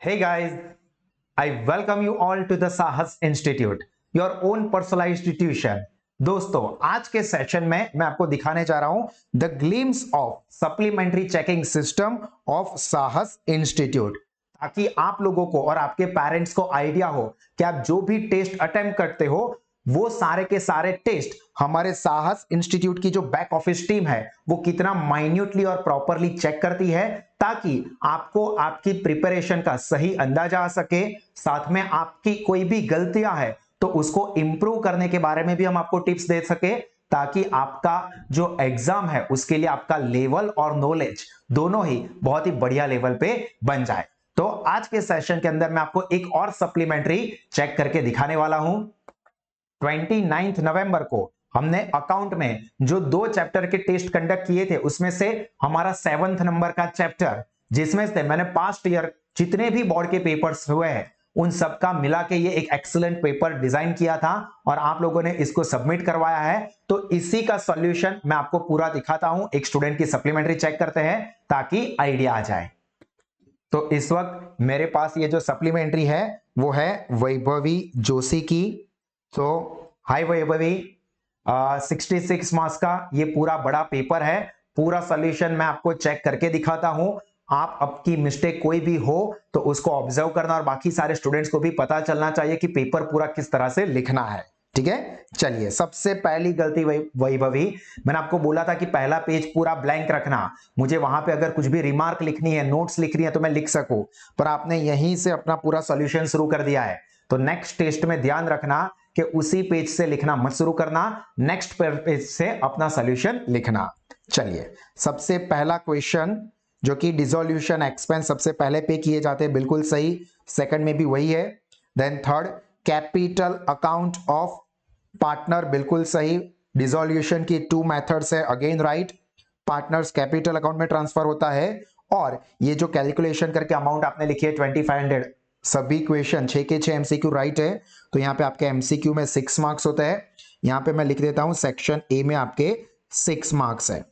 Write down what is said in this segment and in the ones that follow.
Hey guys, I welcome you all to the Sahas Institute, your own personalized tuition. दोस्तों आज के session में मैं आपको दिखाने जा रहा हूं the glimpse of supplementary checking system of साहस इंस्टीट्यूट, ताकि आप लोगों को और आपके पेरेंट्स को आइडिया हो कि आप जो भी टेस्ट अटेम्प्ट करते हो वो सारे के सारे टेस्ट हमारे साहस इंस्टीट्यूट की जो बैक ऑफिस टीम है वो कितना माइन्यूटली और प्रॉपरली चेक करती है, ताकि आपको आपकी प्रिपरेशन का सही अंदाजा आ सके। साथ में आपकी कोई भी गलतियां है तो उसको इंप्रूव करने के बारे में भी हम आपको टिप्स दे सके, ताकि आपका जो एग्जाम है उसके लिए आपका लेवल और नॉलेज दोनों ही बहुत ही बढ़िया लेवल पे बन जाए। तो आज के सेशन के अंदर मैं आपको एक और सप्लीमेंट्री चेक करके दिखाने वाला हूं। 29 नवंबर को हमने अकाउंट में जो 2 चैप्टर के टेस्ट कंडक्ट किए थे उसमें से हमारा 7th नंबर का चैप्टर, जिसमें से मैंने पास्ट ईयर जितने भी बोर्ड के पेपर्स हुए हैं उन सब का मिला के ये एक एक्सीलेंट पेपर डिजाइन किया था और आप लोगों ने इसको सबमिट करवाया है। तो इसी का सॉल्यूशन मैं आपको पूरा दिखाता हूं, एक स्टूडेंट की सप्लीमेंट्री चेक करते हैं ताकि आइडिया आ जाए। तो इस वक्त मेरे पास ये जो सप्लीमेंट्री है वो है वैभवी जोशी की। तो हाय वैभवी, 66 मार्क्स का ये पूरा बड़ा पेपर है। पूरा सॉल्यूशन मैं आपको चेक करके दिखाता हूं। आप आपकी मिस्टेक कोई भी हो तो उसको ऑब्जर्व करना और बाकी सारे स्टूडेंट्स को भी पता चलना चाहिए कि पेपर पूरा किस तरह से लिखना है। ठीक है, चलिए सबसे पहली गलती वैभवी, मैंने आपको बोला था कि पहला पेज पूरा ब्लैंक रखना, मुझे वहां पे अगर कुछ भी रिमार्क लिखनी है, नोट्स लिखनी है तो मैं लिख सकूं, पर आपने यहीं से अपना पूरा सॉल्यूशन शुरू कर दिया है। तो नेक्स्ट टेस्ट में ध्यान रखना कि उसी पेज से लिखना मत शुरू करना, नेक्स्ट पेज से अपना सॉल्यूशन लिखना। चलिए सबसे पहला क्वेश्चन जो कि डिसोल्यूशन एक्सपेंस सबसे पहले पे किए जाते हैं, बिल्कुल सही। सेकंड में भी वही है। Then third capital account of partner, बिल्कुल सही। डिसोल्यूशन की 2 मेथड्स है, again right. Partners capital account में ट्रांसफर होता है और ये जो कैलकुलेशन करके अमाउंट आपने लिखी है 2500, सभी क्वेश्चन 6 के 6 एमसीक्यू राइट है। तो यहाँ पे आपके एमसीक्यू में 6 मार्क्स होता है। यहाँ पे मैं लिख देता हूं सेक्शन ए में आपके 6 मार्क्स है।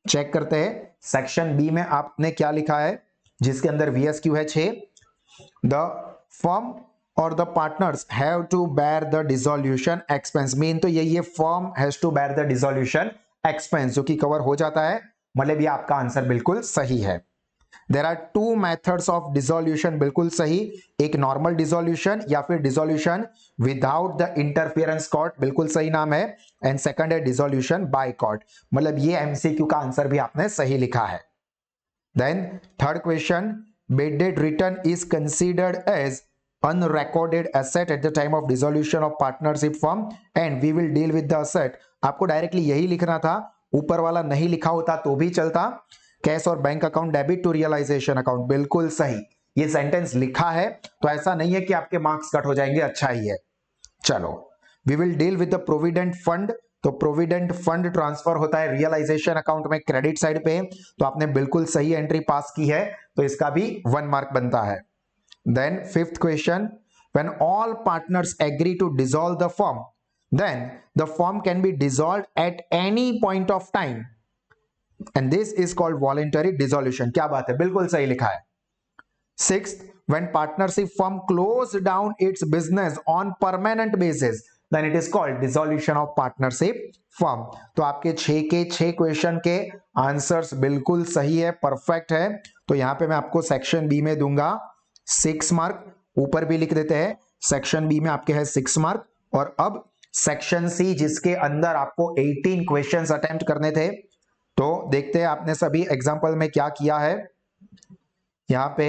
चेक करते हैं सेक्शन बी में आपने क्या लिखा है, जिसके अंदर वीएसक्यू है 6। द फर्म और the partners have to bear the dissolution expense. Main तो यही है, firm has to bear the dissolution expense, जो कि कवर हो जाता है। मतलब ये आपका आंसर बिल्कुल सही है। There are 2 methods of dissolution, बिल्कुल सही। एक नॉर्मल डिसोल्यूशन या फिर dissolution without the interference court, बिल्कुल सही नाम है। एंड सेकंड है डिसोल्यूशन बाय कॉर्ड। मतलब ये एमसीक्यू का आंसर भी आपने सही लिखा है। Then third question, bad debt return is considered as unrecorded asset at the time of dissolution of partnership firm and we will deal with the asset। आपको directly यही लिखना था, ऊपर वाला नहीं लिखा होता तो भी चलता। कैश और bank account debit to realisation account, बिल्कुल सही। ये सेंटेंस लिखा है तो ऐसा नहीं है कि आपके मार्क्स कट हो जाएंगे, अच्छा ही है। चलो, we will deal with the provident fund. तो प्रोविडेंट फंड ट्रांसफर होता है रियलाइजेशन अकाउंट में क्रेडिट साइड पे। तो आपने बिल्कुल सही एंट्री पास की है, तो इसका भी 1 मार्क बनता है। Then fifth question, when all partners agree to dissolve the firm then the firm can be dissolved at any point of time and this is called voluntary dissolution। क्या बात है, बिल्कुल सही लिखा है। Sixth, when partnership firm close down its business on permanent basis then it is called dissolution of partnership firm। तो आपके 6 के 6 क्वेश्चन के आंसर्स बिल्कुल सही है, परफेक्ट है। तो यहां पे मैं आपको सेक्शन बी में दूंगा 6 मार्क, ऊपर भी लिख देते हैं सेक्शन बी में आपके है 6 मार्क। और अब सेक्शन सी, जिसके अंदर आपको 18 क्वेश्चंस अटेम्प्ट करने थे, तो देखते हैं आपने सभी एग्जांपल में क्या किया है। यहां पे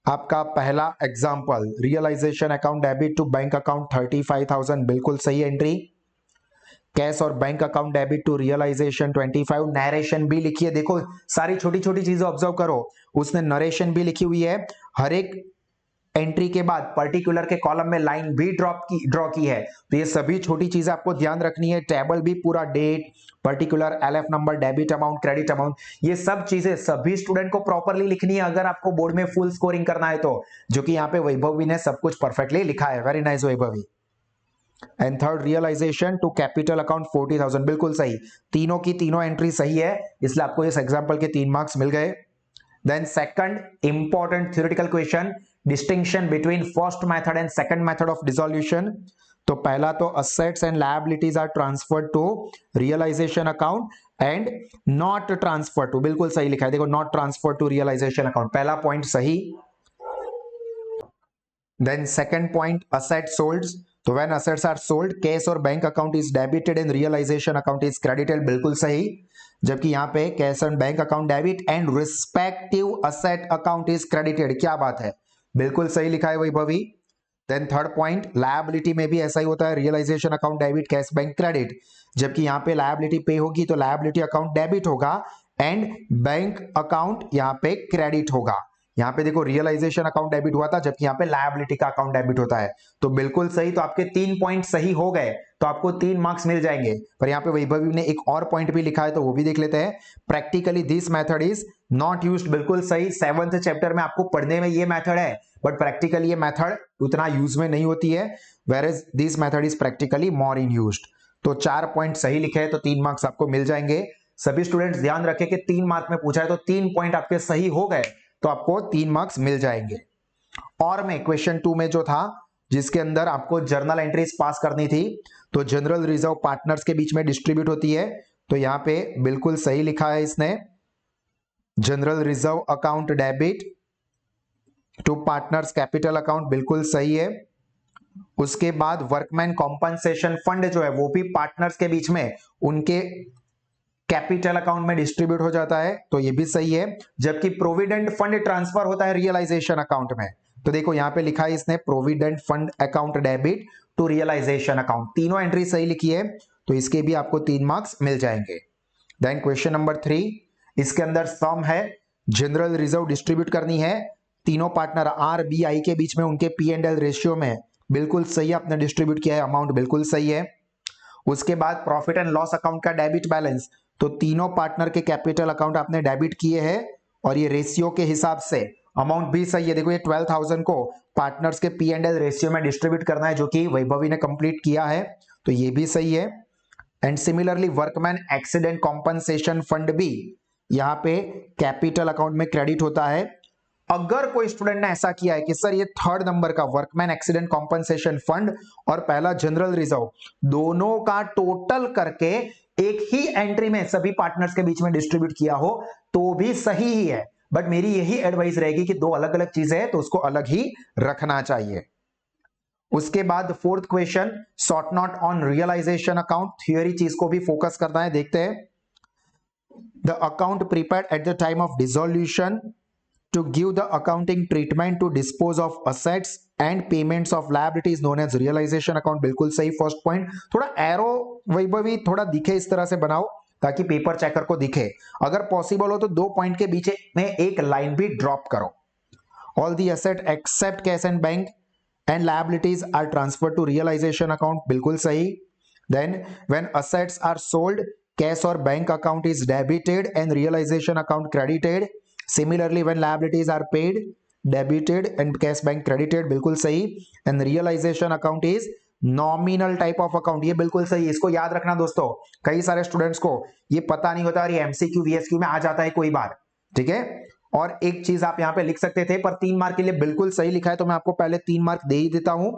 आपका पहला example, realisation account debit to bank account 35,000, बिल्कुल सही एंट्री। कैश और bank account debit to realisation 25। Narration भी लिखी है, देखो सारी छोटी छोटी चीजें ऑब्जर्व करो, उसने नरेशन भी लिखी हुई है। हर एक एंट्री के बाद पर्टिकुलर के कॉलम में लाइन भी ड्रॉ की है। तो ये सभी छोटी चीजें आपको ध्यान रखनी है। टेबल भी पूरा, date, particular, LF number, debit amount, credit amount, ये सब चीजें सभी स्टूडेंट को प्रॉपरली लिखनी है अगर आपको बोर्ड में फुल स्कोरिंग करना है तो, जो कि यहाँ पे वैभवी ने सब कुछ परफेक्टली लिखा है। Very nice Vaibhavi. And third, realisation to capital account 40,000, बिल्कुल सही। तीनों की तीनों एंट्री सही है, इसलिए आपको इस एग्जाम्पल के 3 मार्क्स मिल गए। Then second important theoretical question, distinction between first method and second method of dissolution. तो पहला तो assets and liabilities are transferred to realisation account and not transfer to, बिल्कुल सही लिखा है, देखो not transfer to realisation account, पहला point सही। Then second point, asset sold, तो when assets are sold cash और bank account is debited and realisation account is credited, बिल्कुल सही। जबकि यहां पे cash and bank account debit and respective asset account is credited, क्या बात है, बिल्कुल सही लिखा है Vaibhavi. Then third point, liability में भी ऐसा ही होता है, realisation account debit cash bank credit, जबकि यहां पे लायबिलिटी पे होगी तो लायबिलिटी अकाउंट डेबिट होगा एंड बैंक अकाउंट यहां पे क्रेडिट होगा। यहां पे देखो रियलाइजेशन अकाउंट डेबिट हुआ था जबकि यहां पे लायबिलिटी का अकाउंट डेबिट होता है, तो बिल्कुल सही। तो आपके 3 पॉइंट सही हो गए तो आपको 3 मार्क्स मिल जाएंगे। पर यहां पे वैभवी ने एक और पॉइंट भी लिखा है तो वो भी देख लेते हैं। Practically this method is not used, बिल्कुल सही। 7th चैप्टर में आपको पढ़ने में ये मेथड है बट प्रैक्टिकली ये मेथड उतना यूज में नहीं होती है, whereas this method is practically more in used. तो 4 पॉइंट सही लिखे हैं तो 3 मार्क्स आपको मिल जाएंगे। सभी स्टूडेंट्स ध्यान रखें कि 3 मार्क में पूछा है तो 3 पॉइंट आपके सही हो गए तो आपको 3 मार्क्स मिल जाएंगे। और में क्वेश्चन 2 में जो था जिसके अंदर आपको जर्नल एंट्रीज पास करनी थी, तो जनरल रिजर्व पार्टनर्स के बीच में डिस्ट्रीब्यूट होती है, तो यहां पे बिल्कुल सही लिखा है इसने, general reserve account debit to partners capital account, बिल्कुल सही है। उसके बाद वर्कमैन कॉम्पनसेशन फंड जो है वो भी पार्टनर्स के बीच में उनके कैपिटल अकाउंट में डिस्ट्रीब्यूट हो जाता है, तो ये भी सही है। जबकि प्रोविडेंट फंड ट्रांसफर होता है रियलाइजेशन अकाउंट में, तो देखो यहां पे लिखा है इसने provident fund account debit to realisation account, तीनों एंट्री सही लिखी है तो इसके भी आपको 3 मार्क्स मिल जाएंगे। देन क्वेश्चन नंबर 3, इसके अंदर सम है, जनरल रिजर्व डिस्ट्रीब्यूट करनी है तीनों पार्टनर आरबीआई के बीच में उनके P&L रेशियो में, बिल्कुल सही आपने डिस्ट्रीब्यूट किया है, अमाउंट बिल्कुल सही है। उसके बाद प्रॉफिट एंड लॉस अकाउंट का डेबिट बैलेंस, तो तीनों पार्टनर के कैपिटल अकाउंट आपने डेबिट किए हैं और ये रेशियो के हिसाब से अमाउंट भी सही है। देखो ये 12,000 को पार्टनर्स के P&L रेशियो में डिस्ट्रीब्यूट करना है जो कि वैभवी ने कंप्लीट किया है, तो ये भी सही है। And similarly workman accident compensation fund भी यहाँ पे कैपिटल अकाउंट में क्रेडिट होता है। अगर कोई स्टूडेंट ने ऐसा किया है कि सर ये 3rd नंबर का वर्कमैन एक्सीडेंट कॉम्पनसेशन फंड और पहला जनरल रिजर्व दोनों का टोटल करके एक ही एंट्री में सभी पार्टनर्स के बीच में डिस्ट्रीब्यूट किया हो तो भी सही ही है, बट मेरी यही एडवाइस रहेगी कि 2 अलग अलग चीजें हैं तो उसको अलग ही रखना चाहिए। उसके बाद 4th question, sort not on realisation account, theory चीज को भी फोकस करना है, देखते हैं। The account prepared at the time of dissolution to give the accounting treatment to dispose of assets and payments of liabilities known as realization account, बिल्कुल सही first point. थोड़ा एरो वैभवी थोड़ा दिखे इस तरह से बनाओ ताकि पेपर चेकर को दिखे, अगर पॉसिबल हो तो 2 पॉइंट के बीच में एक लाइन भी ड्रॉप करो। All the asset except cash and bank and liabilities are transfer to realisation account, बिल्कुल सही। Then when assets are sold cash और bank account is debited and realisation account credited. Similarly, when liabilities are paid, debited and cash bank credited, बिल्कुल सही। And realization account is nominal type of account, ये बिल्कुल सही। इसको याद रखना दोस्तों, कई सारे स्टूडेंट्स को ये पता नहीं होता और ये एमसीक्यू वीएसक्यू में आ जाता है कोई बार, ठीक है। और एक चीज आप यहाँ पे लिख सकते थे पर 3 मार्क के लिए बिल्कुल सही लिखा है तो मैं आपको पहले 3 मार्क दे ही देता हूं,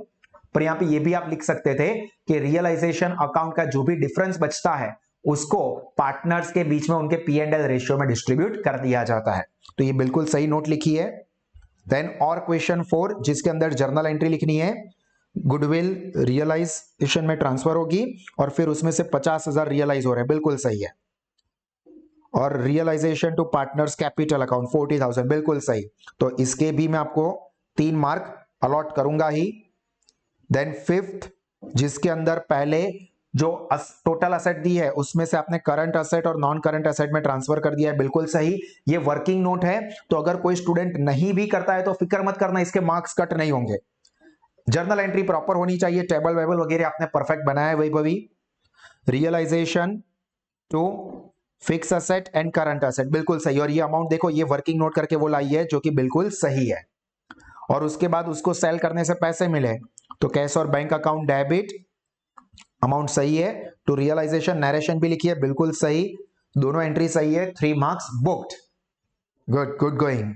पर यहाँ पे ये भी आप लिख सकते थे कि रियलाइजेशन अकाउंट का जो भी डिफरेंस बचता है उसको पार्टनर्स के बीच में उनके P&L रेशियो में डिस्ट्रीब्यूट कर दिया जाता है, तो ये बिल्कुल सही नोट लिखी है। देन और क्वेश्चन 4 जिसके अंदर जर्नल एंट्री लिखनी है, गुडविल रियलाइजेशन में ट्रांसफर होगी और फिर उसमें से 50,000 रियलाइज हो रहे हैं, बिल्कुल सही है। और realisation to partners capital account 40,000, बिल्कुल सही, तो इसके भी मैं आपको 3 मार्क अलॉट करूंगा ही। देन 5th जिसके अंदर पहले जो टोटल असेट दी है उसमें से आपने करंट असेट और नॉन करंट असेट में ट्रांसफर कर दिया है, बिल्कुल सही। ये वर्किंग नोट है तो अगर कोई स्टूडेंट नहीं भी करता है तो फिक्र मत करना, इसके मार्क्स कट नहीं होंगे। जर्नल एंट्री प्रॉपर होनी चाहिए, टेबल वेबल वगैरह आपने परफेक्ट बनाया है Vaibhavi. Realisation to fix asset and current asset, बिल्कुल सही। और ये अमाउंट देखो ये वर्किंग नोट करके वो लाई है जो कि बिल्कुल सही है। और उसके बाद उसको सेल करने से पैसे मिले तो कैश और बैंक अकाउंट डेबिट, अमाउंट सही है। टू रियलाइजेशन नरेशन भी लिखी है, बिल्कुल सही, दोनों एंट्री सही है, 3 marks booked, good good going.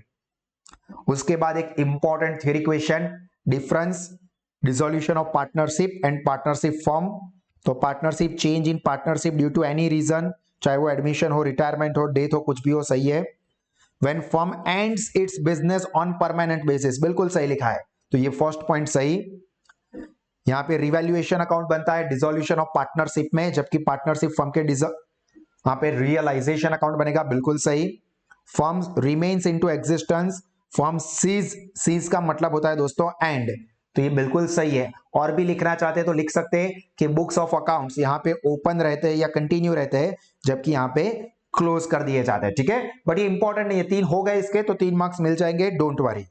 उसके बाद एक important theory question, difference dissolution of partnership and partnership form. तो partnership change in partnership due to any reason, चाहे वो एडमिशन हो, रिटायरमेंट हो, डेथ हो, कुछ भी हो, सही है। When firm ends it's business on permanent basis, बिल्कुल सही लिखा है, तो ये फर्स्ट पॉइंट सही। यहाँ पे रिवैल्यूएशन अकाउंट बनता है डिसोल्यूशन ऑफ पार्टनरशिप में, जबकि पार्टनरशिप फर्म के यहाँ पे रियलाइजेशन अकाउंट बनेगा, बिल्कुल सही। Firm remains into existence, firm ceases का मतलब होता है दोस्तों एंड, तो ये बिल्कुल सही है। और भी लिखना चाहते हैं तो लिख सकते हैं कि बुक्स ऑफ अकाउंट्स यहाँ पे ओपन रहते हैं या कंटिन्यू रहते हैं, जबकि यहाँ पे क्लोज कर दिए जाते हैं, ठीक है। बट ये इंपॉर्टेंट नहीं है, 3 हो गए इसके, तो 3 मार्क्स मिल जाएंगे, डोंट वरी।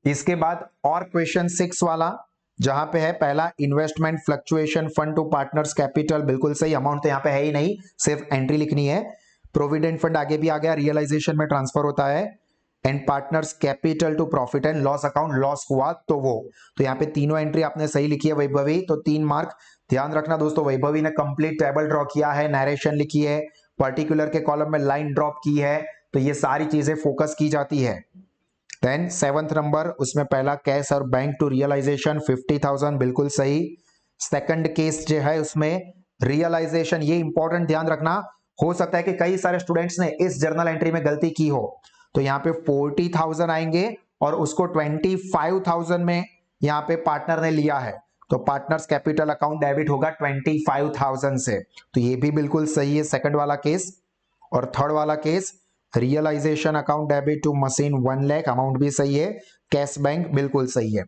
इसके बाद और क्वेश्चन 6 वाला, जहां पे है पहला investment fluctuation fund to partners capital, बिल्कुल सही। अमाउंट तो यहाँ पे है ही नहीं, सिर्फ एंट्री लिखनी है। प्रोविडेंट फंड आगे भी आ गया, रियलाइजेशन में ट्रांसफर होता है। And partners capital to profit and loss account, loss हुआ तो वो, तो यहाँ पे तीनों एंट्री आपने सही लिखी है वैभवी, तो 3 मार्क। ध्यान रखना दोस्तों, वैभवी ने कंप्लीट टेबल ड्रॉ किया है, नरेशन लिखी है, पर्टिकुलर के कॉलम में लाइन ड्रॉप की है, तो ये सारी चीजें फोकस की जाती है। देन 7th नंबर, उसमें पहला कैश और बैंक टू रियलाइजेशन 50,000, बिल्कुल सही। सेकंड केस जो है उसमें रियलाइजेशन, ये इंपॉर्टेंट ध्यान रखना, हो सकता है कि कई सारे स्टूडेंट्स ने इस जर्नल एंट्री में गलती की हो, तो यहाँ पे 40,000 आएंगे और उसको 25,000 में यहाँ पे पार्टनर ने लिया है, तो पार्टनर्स कैपिटल अकाउंट डेबिट होगा 25,000 से, तो ये भी बिल्कुल सही है सेकंड वाला केस। और थर्ड वाला case realisation account debit to machine 1 lakh, amount भी सही है। कैश बैंक बिल्कुल सही है,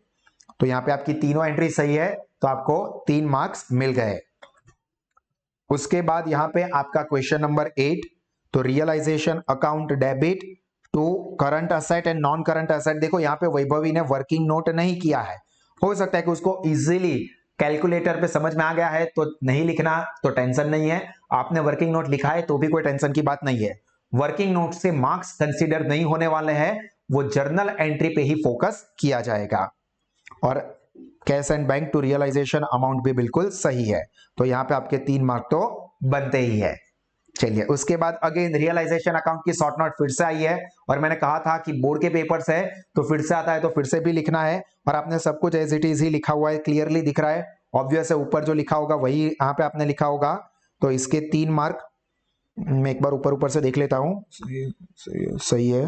तो यहाँ पे आपकी तीनों एंट्री सही है, तो आपको 3 मार्क्स मिल गए। उसके बाद यहाँ पे आपका क्वेश्चन नंबर 8, तो realisation account debit to current asset and non current asset. देखो यहाँ पे वैभवी ने वर्किंग नोट नहीं किया है, हो सकता है कि उसको इजीली कैलकुलेटर पे समझ में आ गया है तो नहीं लिखना, तो टेंशन नहीं है। आपने वर्किंग नोट लिखा है तो भी कोई टेंशन की बात नहीं है। वर्किंग नोट से मार्क्स कंसीडर नहीं होने वाले हैं, वो जर्नल एंट्री पे ही फोकस किया जाएगा। और cash and bank to realisation amount भी बिल्कुल सही है, तो यहाँ पे आपके 3 मार्क तो बनते ही है। चलिए, उसके बाद अगेन रियलाइजेशन अकाउंट की शॉर्ट नोट फिर से आई है, और मैंने कहा था कि बोर्ड के पेपर्स है तो फिर से आता है, तो फिर से भी लिखना है, और आपने सब कुछ एज इट इज ही लिखा हुआ है, क्लियरली दिख रहा है, ऑब्वियस है, ऊपर जो लिखा होगा वही यहाँ पे आपने लिखा होगा, तो इसके 3 मार्क। मैं एक बार ऊपर से देख लेता हूँ, सही है।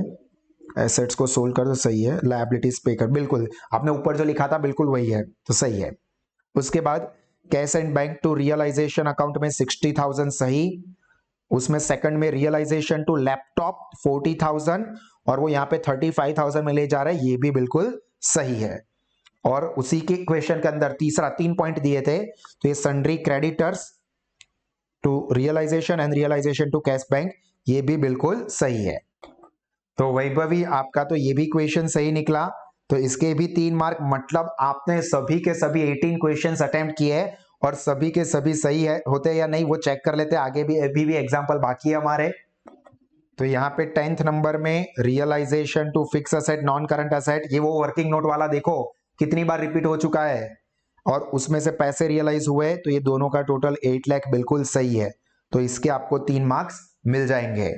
एसेट्स को सोल्व कर, तो सही है। लायबिलिटीज पे कर, बिल्कुल आपने ऊपर जो लिखा था बिल्कुल वही है, तो सही है। उसके बाद cash and bank to realisation account में 60,000 सही। उसमें सेकंड में रियलाइजेशन टू लैपटॉप 40,000, और वो यहाँ पे 35,000 में ले जा रहा है, ये भी बिल्कुल सही है। और उसी के क्वेश्चन के अंदर तीसरा 3 पॉइंट दिए थे, तो ये sundry creditors to realisation and realisation to cash bank, ये भी बिल्कुल सही है। तो वैभवी आपका तो ये भी क्वेश्चन सही निकला, तो इसके भी 3 मार्क, मतलब आपने सभी के सभी 18 क्वेश्चंस अटेम्प्ट किए और सभी के सभी सही है होते या नहीं वो चेक कर लेते, आगे भी अभी भी एग्जांपल बाकी है हमारे। तो यहाँ पे 10th नंबर में realisation to fix asset non current asset, ये वो वर्किंग नोट वाला देखो कितनी बार रिपीट हो चुका है, और उसमें से पैसे रियलाइज हुए, तो ये दोनों का टोटल 8 लाख बिल्कुल सही है, तो इसके आपको 3 मार्क्स मिल जाएंगे।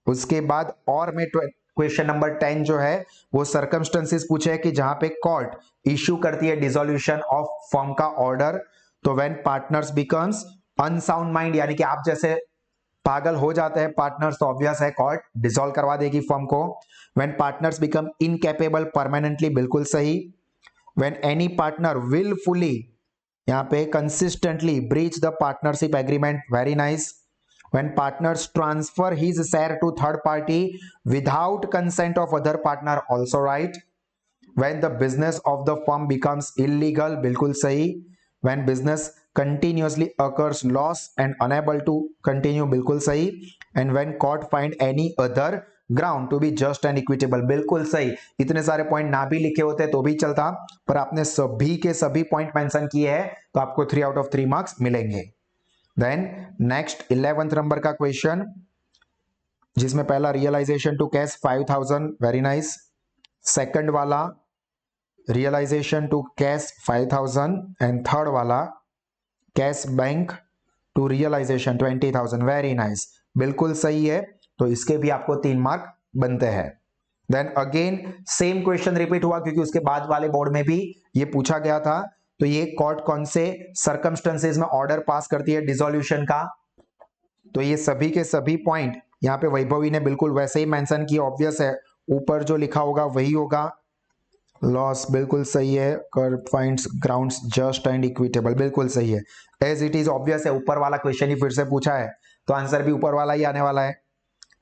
उसके बाद और में क्वेश्चन नंबर 10 जो है वो सर्कमस्टेंसेस पूछे है कि जहां पे कोर्ट इश्यू करती है डिसोल्यूशन ऑफ फर्म का ऑर्डर, तो when partners becomes unsound mind, यानी कि आप जैसे पागल हो जाते हैं पार्टनर्स, तो ऑब्वियस है कोर्ट डिसॉल्व करवा देगी फर्म को। When partners become incapable permanently, बिल्कुल सही। व्हेन एनी पार्टनर विलफुली, यहाँ पे consistently breach the partnership agreement, very nice. When partners transfer his share to third party without consent of other partner, also right. When the business of the firm becomes illegal, बिल्कुल सही। When business continuously occurs loss and unable to continue, बिल्कुल सही। And when court find any other ground to be just and equitable, बिल्कुल सही। इतने सारे point ना भी लिखे होते तो भी चलता, पर आपने सभी के सभी पॉइंट मेंशन किए हैं, तो आपको 3 आउट ऑफ 3 मार्क्स मिलेंगे। देन नेक्स्ट 11th नंबर का क्वेश्चन, जिसमें पहला realisation to cash 5,000, very nice. Second वाला realisation to cash 5,000, and third वाला cash bank to realisation 20,000, very nice, बिल्कुल सही है, तो इसके भी आपको 3 मार्क बनते हैं। Then again same question repeat हुआ क्योंकि उसके बाद वाले बोर्ड में भी ये पूछा गया था। तो ये कोर्ट कौन से सर्कमस्टेंसेस में ऑर्डर पास करती है डिसोल्यूशन का। तो ये सभी के सभी पॉइंट यहाँ पे वैभवी ने बिल्कुल वैसे ही मेंशन किया, ऑब्वियस है ऊपर जो लिखा होगा वही होगा। लॉस बिल्कुल सही है, curve finds grounds just and equitable बिल्कुल सही है, एज इट इज ऑब्वियस है, ऊपर वाला क्वेश्चन ही फिर से पूछा है तो आंसर भी ऊपर वाला ही आने वाला है।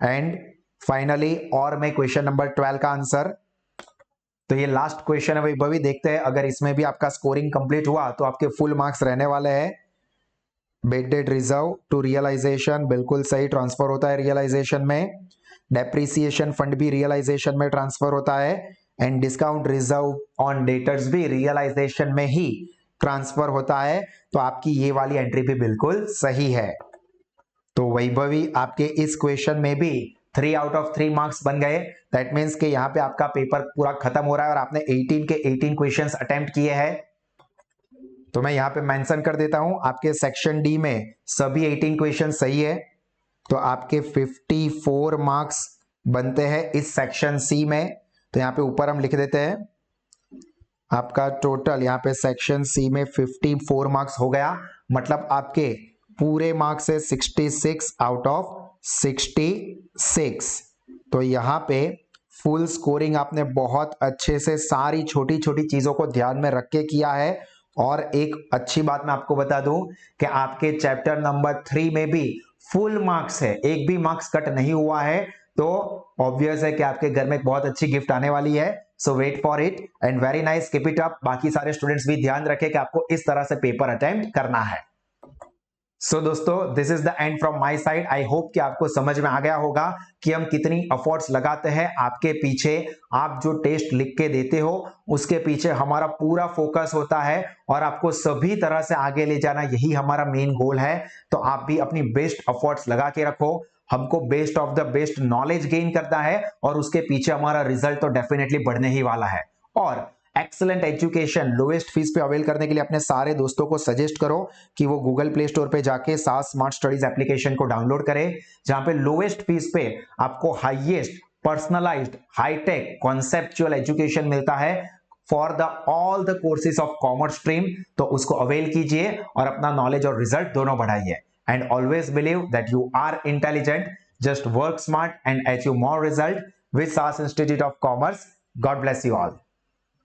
एंड फाइनली और मैं क्वेश्चन नंबर 12 का आंसर, तो ये लास्ट क्वेश्चन है वैभवी, देखते हैं अगर इसमें भी आपका स्कोरिंग कंप्लीट हुआ तो आपके फुल मार्क्स रहने वाले हैं। Bad debt reserve to realisation बिल्कुल सही, ट्रांसफर होता है रियलाइजेशन में। डेप्रिसिएशन फंड भी रियलाइजेशन में ट्रांसफर होता है and discount reserve on debtors भी रियलाइजेशन में ही ट्रांसफर होता है। तो आपकी ये वाली एंट्री भी बिल्कुल सही है। तो वैभवी आपके इस क्वेश्चन में भी 3 आउट ऑफ 3 मार्क्स बन गए। दैट मीन्स कि यहाँ पे आपका पेपर पूरा खत्म हो रहा है और आपने 18 के 18 क्वेश्चंस अटेम्प्ट किए हैं। तो मैं यहाँ पे मेंशन कर देता हूं आपके सेक्शन डी में सभी 18 क्वेश्चन सही है, तो आपके 54 मार्क्स बनते हैं इस सेक्शन सी में। तो यहाँ पे ऊपर हम लिख देते हैं आपका टोटल, यहाँ पे सेक्शन सी में 54 मार्क्स हो गया, मतलब आपके पूरे मार्क्स है 66 आउट ऑफ 66। तो यहाँ पे फुल स्कोरिंग आपने बहुत अच्छे से सारी छोटी छोटी चीजों को ध्यान में रख के किया है। और एक अच्छी बात मैं आपको बता दूं कि आपके चैप्टर नंबर 3 में भी फुल मार्क्स है, एक भी मार्क्स कट नहीं हुआ है। तो ऑब्वियस है कि आपके घर में एक बहुत अच्छी गिफ्ट आने वाली है। So wait for it and very nice, keep it up. बाकी सारे स्टूडेंट्स भी ध्यान रखें कि आपको इस तरह से पेपर अटेम्प्ट करना है। सो दोस्तों this is the end from my side. I hope कि आपको समझ में आ गया होगा कि हम कितनी एफर्ट्स लगाते हैं आपके पीछे। आप जो टेस्ट लिख के देते हो उसके पीछे हमारा पूरा फोकस होता है और आपको सभी तरह से आगे ले जाना, यही हमारा मेन गोल है। तो आप भी अपनी बेस्ट एफर्ट्स लगा के रखो, हमको best of the best knowledge gain करना है और उसके पीछे हमारा रिजल्ट तो डेफिनेटली बढ़ने ही वाला है। और एक्सीलेंट एजुकेशन लोएस्ट फीस पे अवेल करने के लिए अपने सारे दोस्तों को सजेस्ट करो कि वो गूगल प्ले स्टोर पे जाके सास स्मार्ट स्टडीज एप्लीकेशन को डाउनलोड करें, जहां पे लोएस्ट फीस पे आपको highest personalised high tech conceptual education मिलता है for the all the courses of commerce stream. तो उसको अवेल कीजिए और अपना नॉलेज और रिजल्ट दोनों बढ़ाइए। And always believe that you are intelligent, just work smart and achieve more result with SAS institute of commerce. God bless you all.